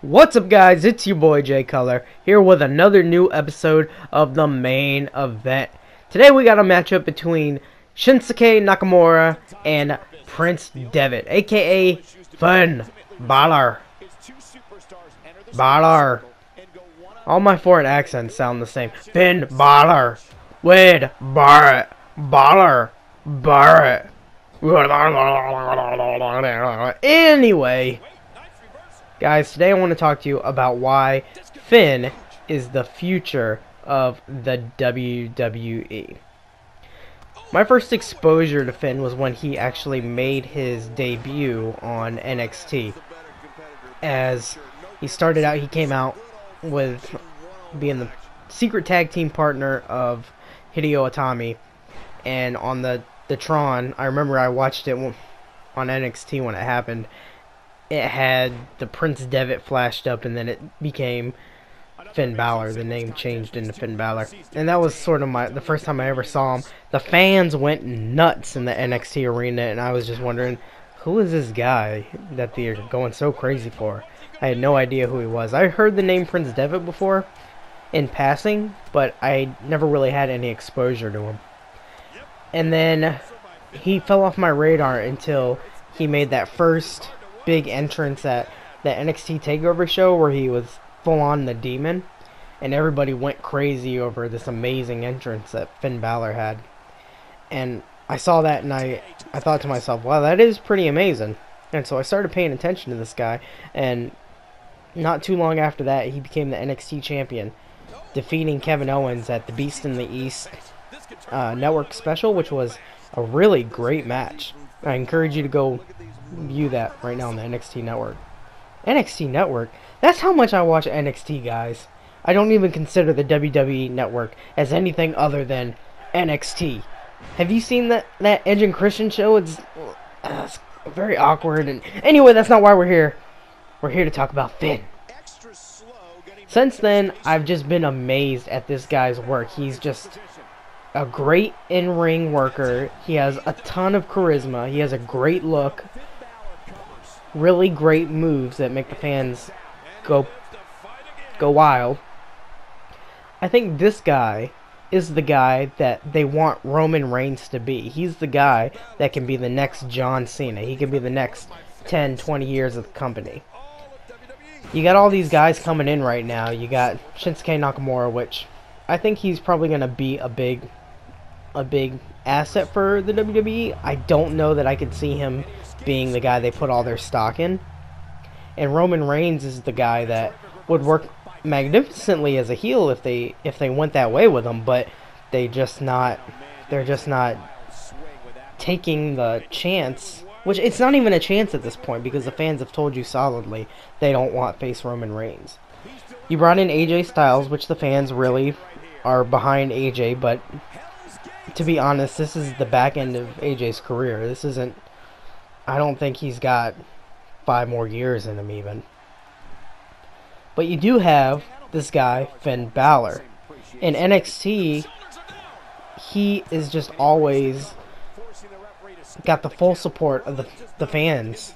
What's up, guys? It's your boy Jay Color here with another new episode of the main event. Today we got a matchup between Shinsuke Nakamura and Prince Devitt, aka Finn Balor. Balor. All my foreign accents sound the same. Finn Balor. Wade Barrett. Balor. Barrett. Anyway. Guys, today I want to talk to you about why Finn is the future of the WWE. My first exposure to Finn was when he actually made his debut on NXT. As he started out, he came out with being the secret tag team partner of Hideo Itami. And on the Tron, I remember I watched it on NXT when it happened. It had the Prince Devitt flashed up, and then it became Finn Balor. The name changed into Finn Balor, and that was sort of the first time I ever saw him. The fans went nuts in the NXT arena, and I was just wondering, who is this guy that they're going so crazy for? I had no idea who he was. I heard the name Prince Devitt before in passing, but I never really had any exposure to him. And then he fell off my radar until he made that first big entrance at the NXT TakeOver show where he was full on the Demon, and everybody went crazy over this amazing entrance that Finn Balor had. And I saw that and I thought to myself, wow, that is pretty amazing. And so I started paying attention to this guy, and not too long after that he became the NXT champion, defeating Kevin Owens at the Beast in the East network special, which was a really great match. I encourage you to go view that right now on the NXT network. NXT network? That's how much I watch NXT, guys. I don't even consider the WWE network as anything other than NXT. Have you seen that Edge and Christian show? It's very awkward. And anyway, that's not why we're here. We're here to talk about Finn. Since then, I've just been amazed at this guy's work. He's just a great in-ring worker. He has a ton of charisma. He has a great look. Really great moves that make the fans go wild. I think this guy is the guy that they want Roman Reigns to be. He's the guy that can be the next John Cena. He can be the next 10, 20 years of the company. You got all these guys coming in right now. You got Shinsuke Nakamura, which I think he's probably going to be a big asset for the WWE. I don't know that I could see him being the guy they put all their stock in. And Roman Reigns is the guy that would work magnificently as a heel if they went that way with him, but they're just not taking the chance, which it's not even a chance at this point because the fans have told you solidly they don't want face Roman Reigns. You brought in AJ Styles, which the fans really are behind AJ, but to be honest, this is the back end of AJ's career. This isn't, I don't think he's got 5 more years in him even. But you do have this guy, Finn Balor. In NXT, he is just always got the full support of the fans.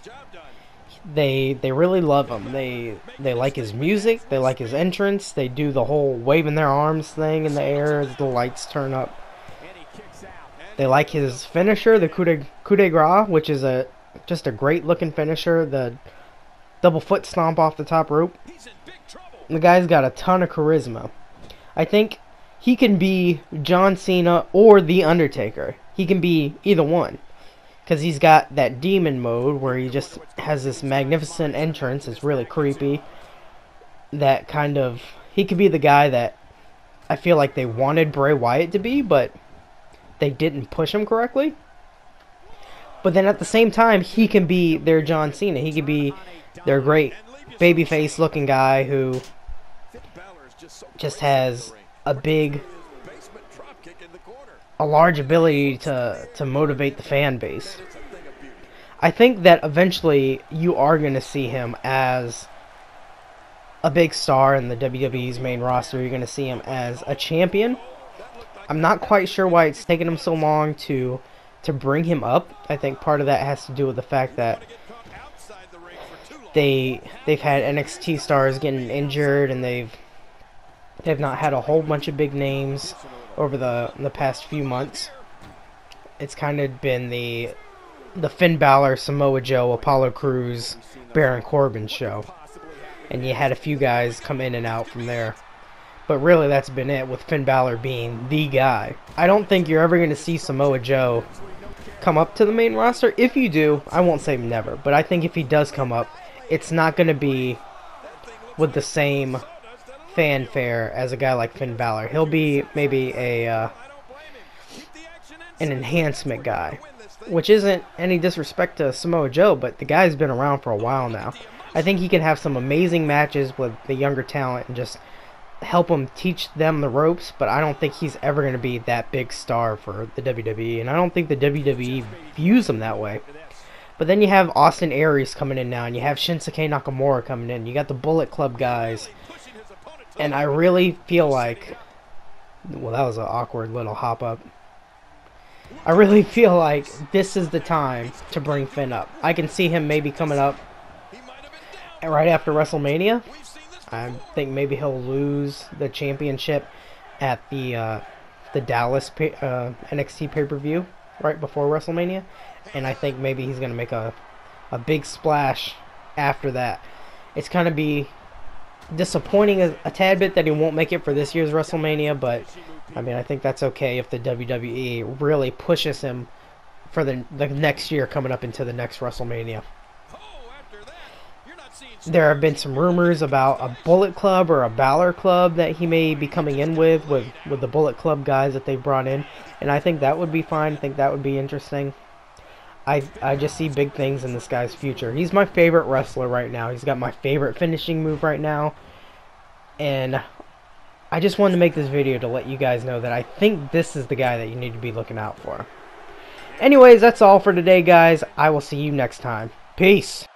They really love him. They like his music, they like his entrance, they do the whole waving their arms thing in the air as the lights turn up. They like his finisher, the coup de grace, which is just a great looking finisher, the double foot stomp off the top rope. The guy's got a ton of charisma. I think he can be John Cena or The Undertaker. He can be either one. Because he's got that demon mode where he just has this magnificent entrance. It's really creepy. That kind of, he could be the guy that I feel like they wanted Bray Wyatt to be, but they didn't push him correctly. But then at the same time, he can be their John Cena. He could be their great babyface looking guy who just has a large ability to motivate the fan base. I think that eventually you are going to see him as a big star in the WWE's main roster. You're going to see him as a champion. I'm not quite sure why it's taken him so long to bring him up. I think part of that has to do with the fact that they've had NXT stars getting injured, and they've not had a whole bunch of big names over the past few months. It's kind of been the Finn Balor, Samoa Joe, Apollo Crews, Baron Corbin show. And you had a few guys come in and out from there. But really that's been it, with Finn Balor being the guy. I don't think you're ever going to see Samoa Joe come up to the main roster. If you do, I won't say never, but I think if he does come up, it's not going to be with the same fanfare as a guy like Finn Balor. He'll be maybe an enhancement guy, which isn't any disrespect to Samoa Joe, but the guy's been around for a while now. I think he can have some amazing matches with the younger talent and just help them, teach them the ropes, but I don't think he's ever going to be that big star for the WWE, and I don't think the WWE views him that way. But then you have Austin Aries coming in now, and you have Shinsuke Nakamura coming in. You got the Bullet Club guys, and I really feel like, well, that was an awkward little hop up. I really feel like this is the time to bring Finn up. I can see him maybe coming up right after WrestleMania. I think maybe he'll lose the championship at the Dallas NXT pay-per-view right before WrestleMania, and I think maybe he's going to make a big splash after that. It's going to be disappointing a tad bit that he won't make it for this year's WrestleMania, but I mean, I think that's okay if the WWE really pushes him for the next year coming up into the next WrestleMania. There have been some rumors about a Bullet Club or a Balor Club that he may be coming in with the Bullet Club guys that they brought in, and I think that would be fine. I think that would be interesting. I just see big things in this guy's future. He's my favorite wrestler right now. He's got my favorite finishing move right now, and I just wanted to make this video to let you guys know that I think this is the guy that you need to be looking out for. Anyways, that's all for today, guys. I will see you next time. Peace.